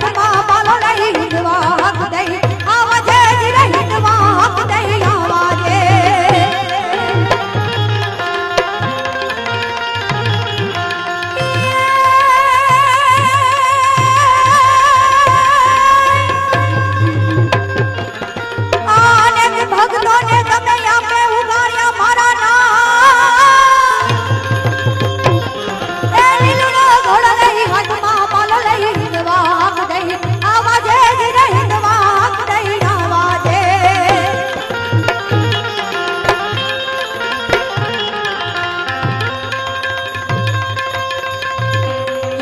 हटमा बालो नहीं हिंदवा हक दई आवाजे जिरे हिंदवा हक दई आवाजे भक्तों ने गमे यहाँ पे उगारिया मारा ना घोड़ा नहीं हटमा बालो नहीं हिंदवा हक दई आवाजे जिरे हिंदवा हक दई आवाजे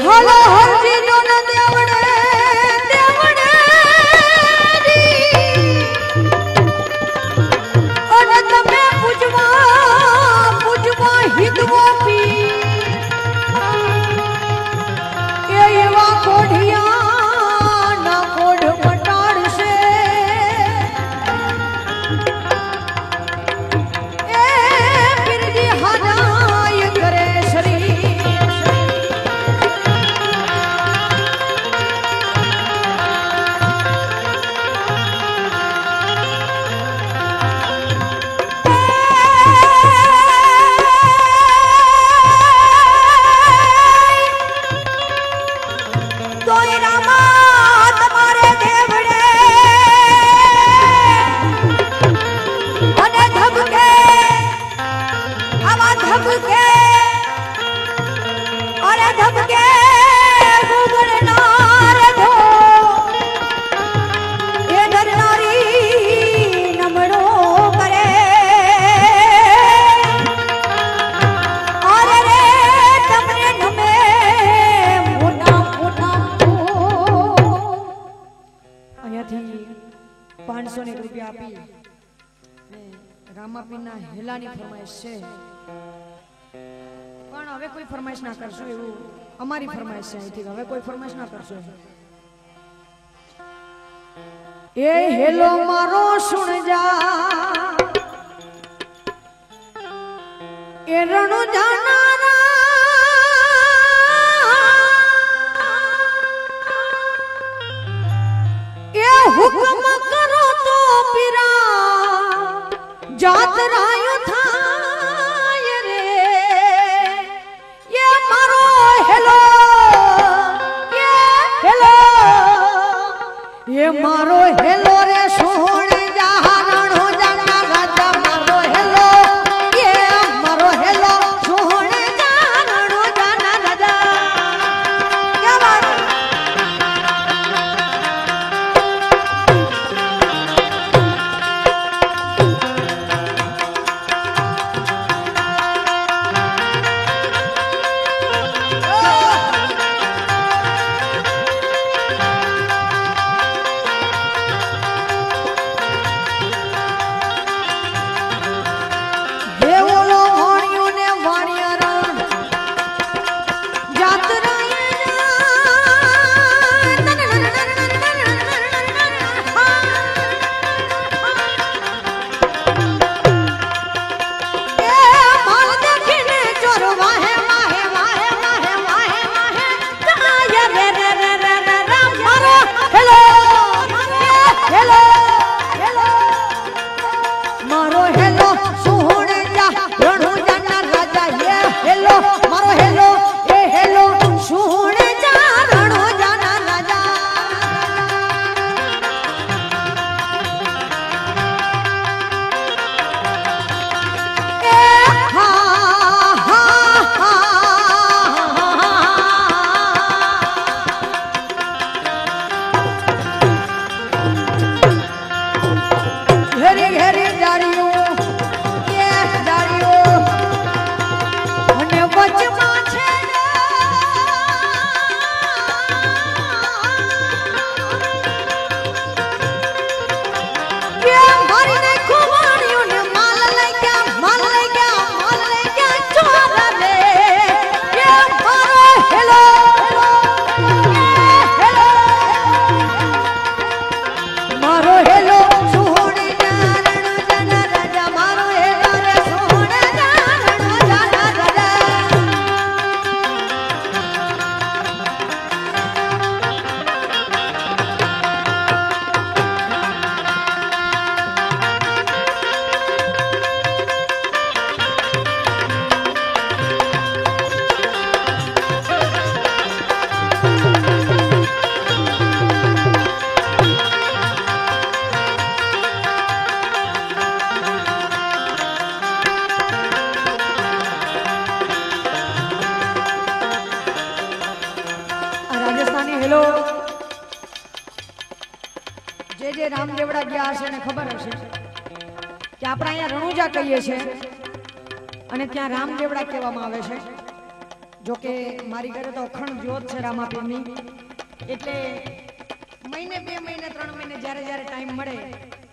हलो हर जी दोन देवड़े देवड़े हिंदुओ पी एवा कोढ़िया ना कोढ़ पटाड़ से ए बिरजी हनाय करे शरीर રૂપિયા આપી રામાપીના હેલાની ફરમાઈશ છે પણ હવે કોઈ ફરમાઈશ ના કરશો એવું અમારી ફરમાઈશ છે અહીંથી હવે કોઈ ફરમાઈશ ના કરશો એ હેલો મારો સુણ જા એ રણો જાનારા એ હુકમ કરો તો પીરા जात रायो थाय रे ये मारो हेलो ये मारो हेलो रे सोने जहानो जाना राजा मारो हेलो ये मारो हेलो सोने जहानो जाना राजा क्या बात હેલો જે રામદેવડા ગયા હશે ને ખબર હશે કે આપણે અહીંયા રણુજા કહીએ છીએ અને ત્યાં રામદેવડા કહેવામાં આવે છે જો કે મારી ઘરે તો અખંડ જ્યોત છે રામાપીરની એટલે મહિને 2 મહિને 3 મહિને જ્યારે જ્યારે ટાઈમ મળે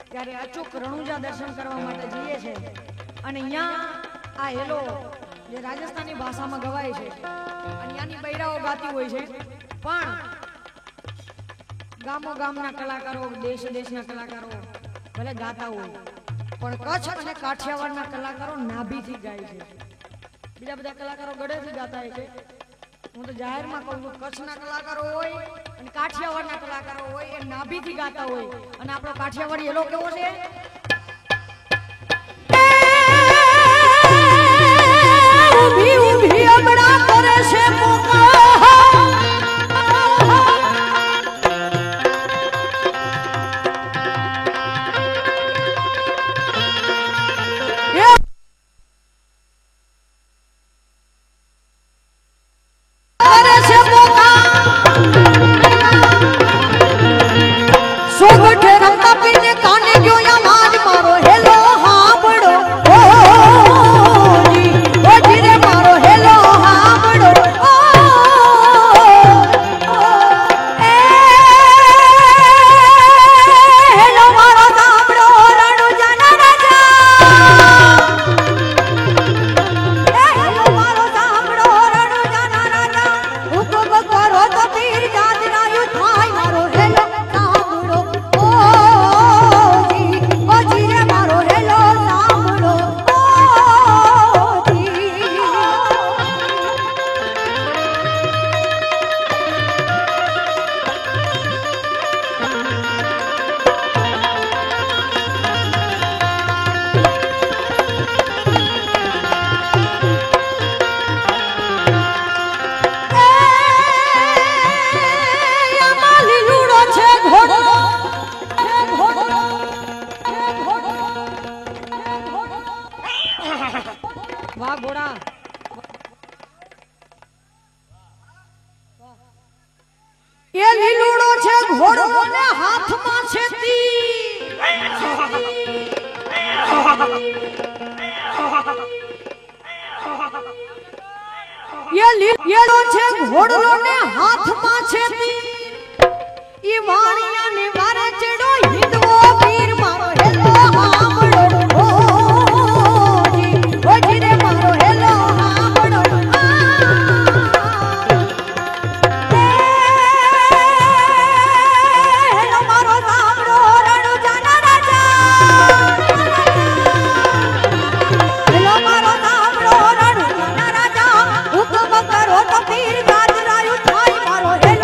ત્યારે અચૂક રણુજા દર્શન કરવા માટે જઈએ છે અને અહીંયા આ હેલો જે રાજસ્થાની ભાષામાં ગવાય છે અને ત્યાંની બૈરાઓ ગાતી હોય છે પણ ગામો ગામના કલાકારો દેશ દેશના કલાકારો ભલે ગાતા હોય પણ કચ્છ અને કાઠિયાવાડના કલાકારો નાભીથી ગાય છે બીજા બધા કલાકારો ગળેથી ગાતા હોય છે હું તો જાહેરમાં કહું છું કચ્છના કલાકારો હોય અને કાઠિયાવાડના કલાકારો હોય એ નાભીથી ગાતા હોય અને આપણો કાઠિયાવાડી એલો કેવો છે ઊભી ઊભી અબડા કરે છે મોકા વાહ ઘોડા એ લીલુડો છે ઘોડો ને હાથમાં છે તીર એ લીલુડો છે ઘોડો ને હાથમાં છે તીર ઈ વાણિયા ને વારે ચડો હિંદવો વીર મારો હેલો હામડો તીર ગાજરાયું થાય મારો હેલો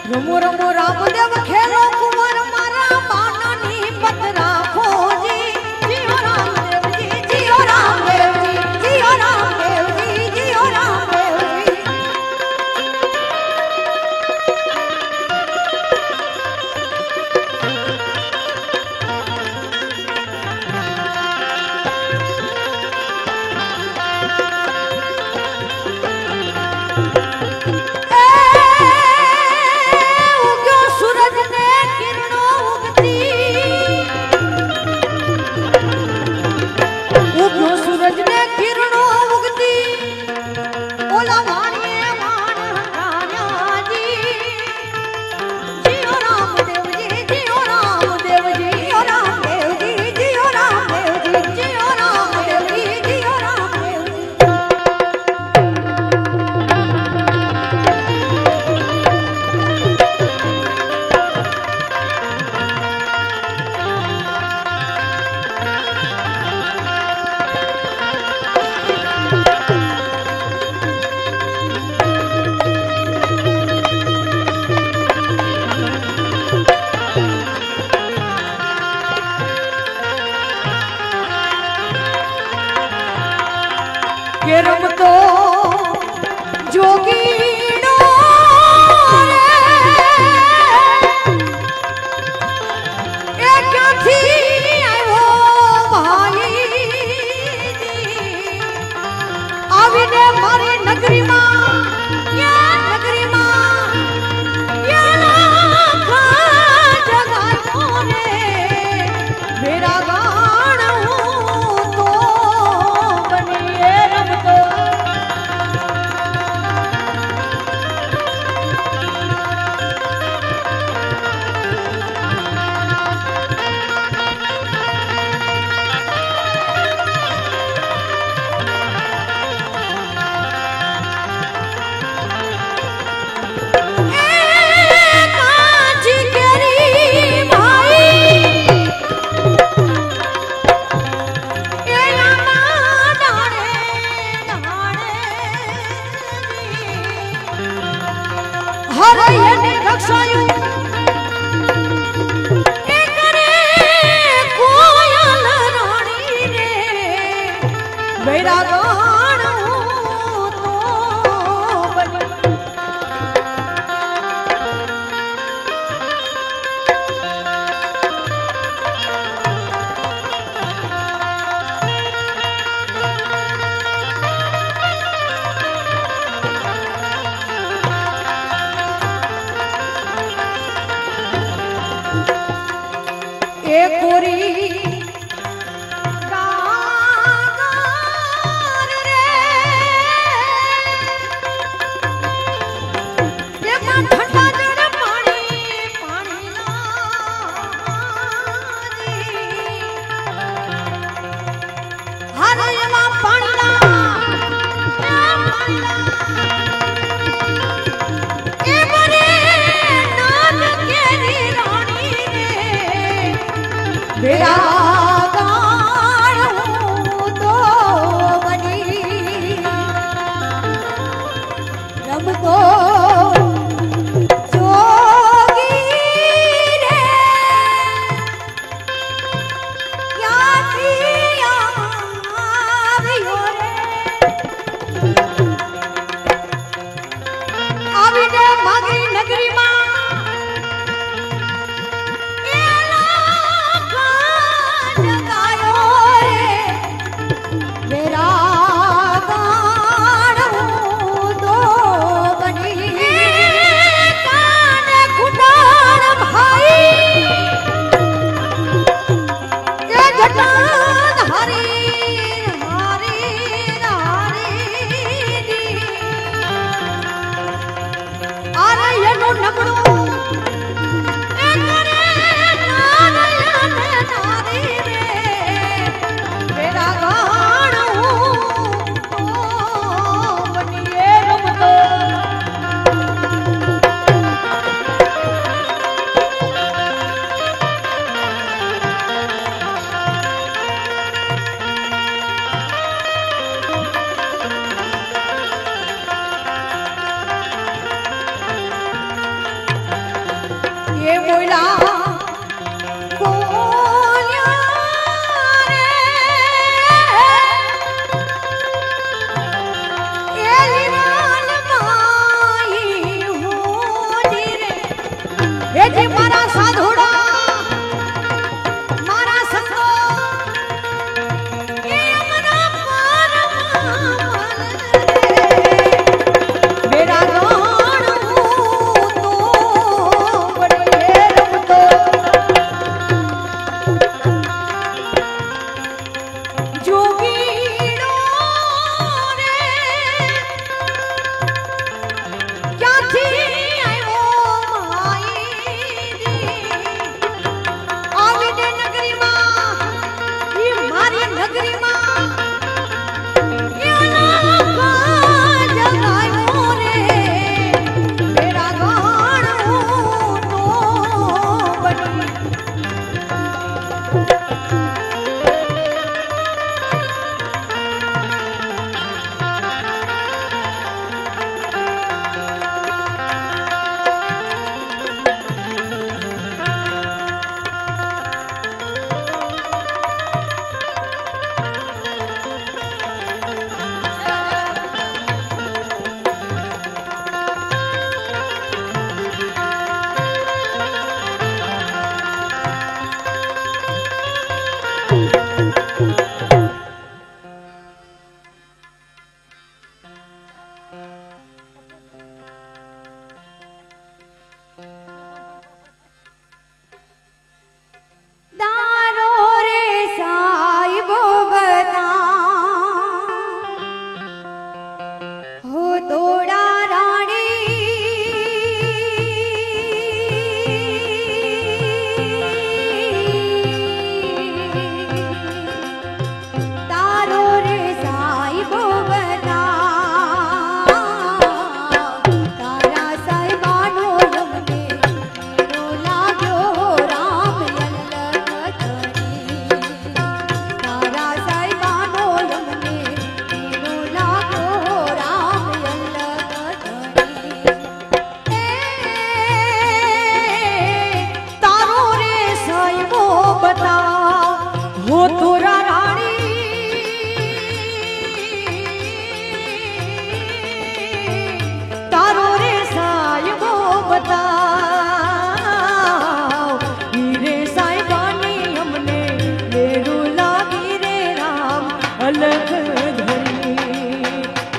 રમો રમો રામદેવ ખેલો કુંવર મારા બાનાની પત રાખો જી જીઓ રામદેવજી જીઓ રામદેવજી જીઓ રામદેવજી જીઓ રામદેવજી કે રમતો જોગીનો એ ક્યાંથી આવ્યો ભાઈ આવીને મારી નગરીમાં જગાયો રે મેરા ગાણ તો બનીએ રમતો बोला बोलिया रे एली रान माई होली रे ए जी मारा साधुड़ा मारा संतो ए मना पार मेरा गान तो बड़ी रब तो जोगीड़ो रे क्या थी आयो माई दी આવી દે નગરીમાં ઈ મારી નગરીમાં એના જગાયો રે મેરા ગાણ તો બની दारो रे साहिबो बता हो तोड़ा रानी तारो रे साहिबो बता तारा साहिबानो यमने रो लाग्यो राम ललकतनी तारा साहिबानो यमने रो लाग्यो राम ललकतनी तारो रे साहिबो बता हो तोरा रानी तारो रे साहिबो बता हीरे साहिबानी हमने लेरू लागी रे राम अलग धरी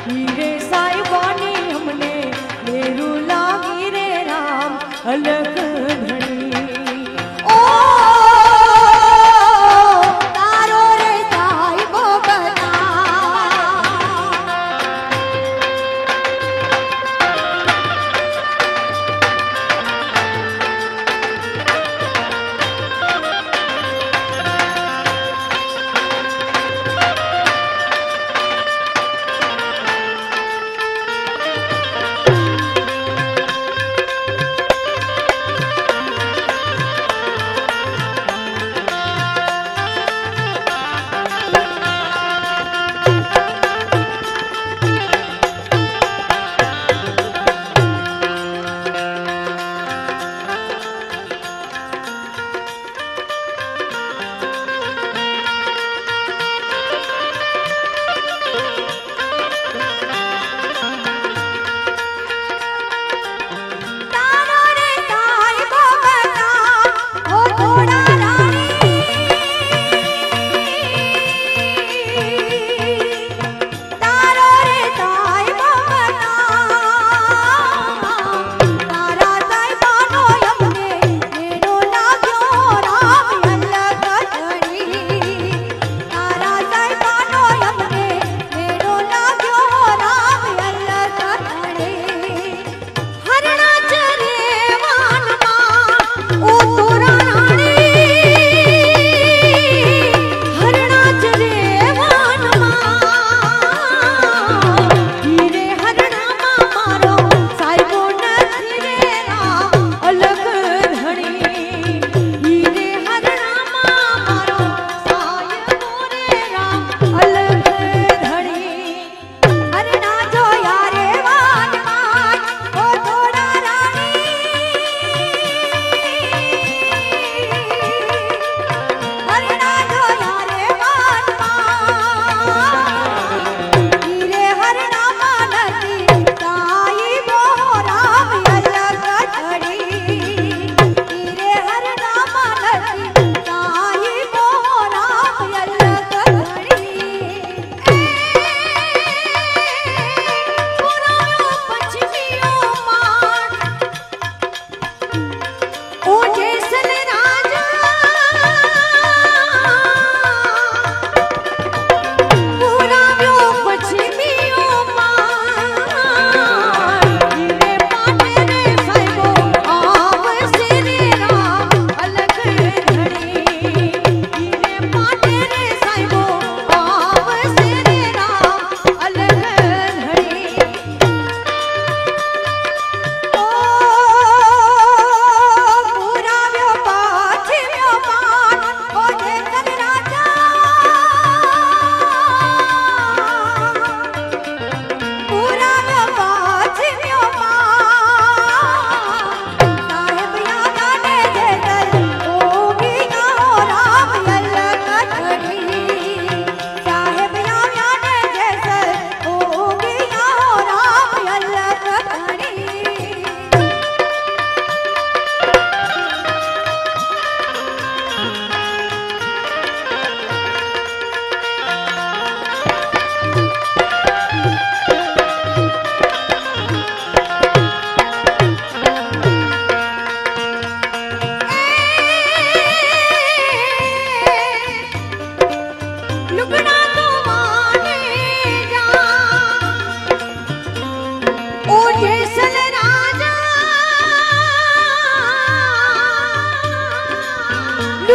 हीरे साहिबानी हमने लेरू लागी रे राम अलग धरी ओ तारो रे साहिबो बता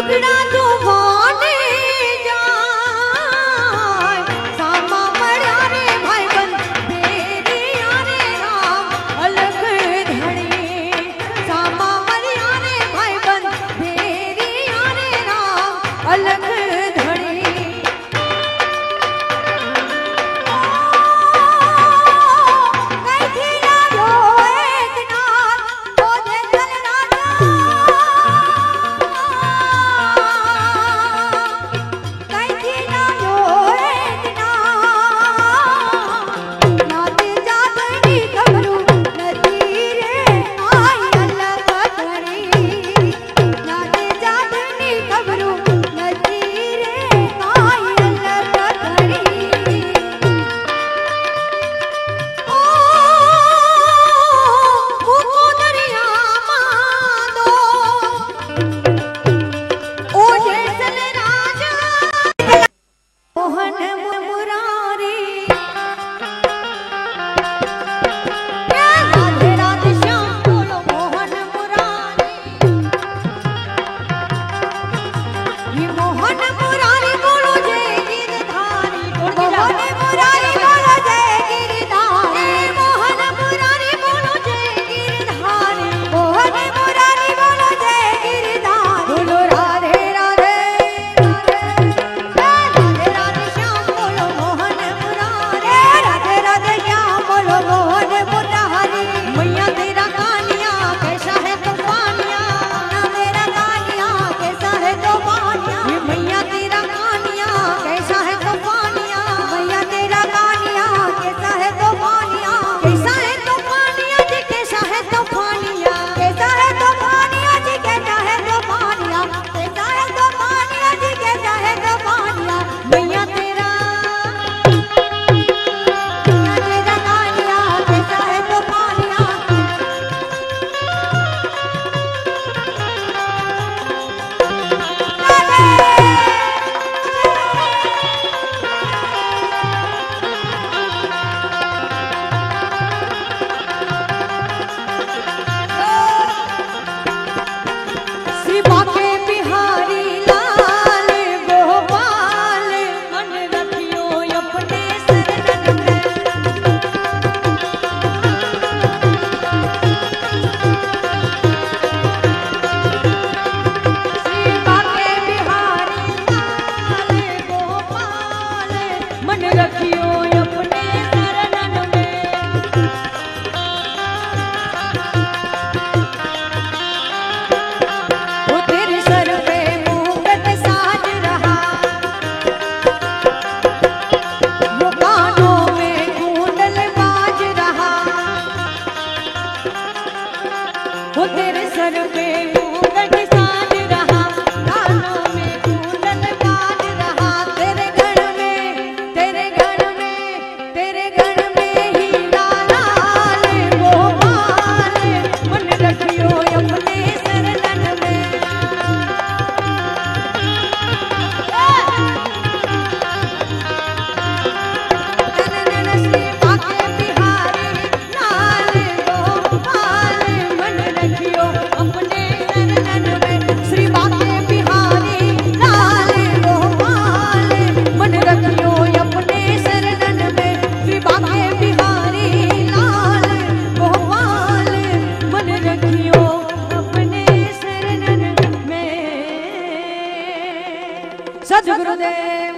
बिगड़ा जो माने जाए सामा मड़ा रे भाई बन तेरी आने राम अलग धड़ी सामा मरिया रे भाई बन तेरी आने राम अलग धड़ी सद्गुरुदेव।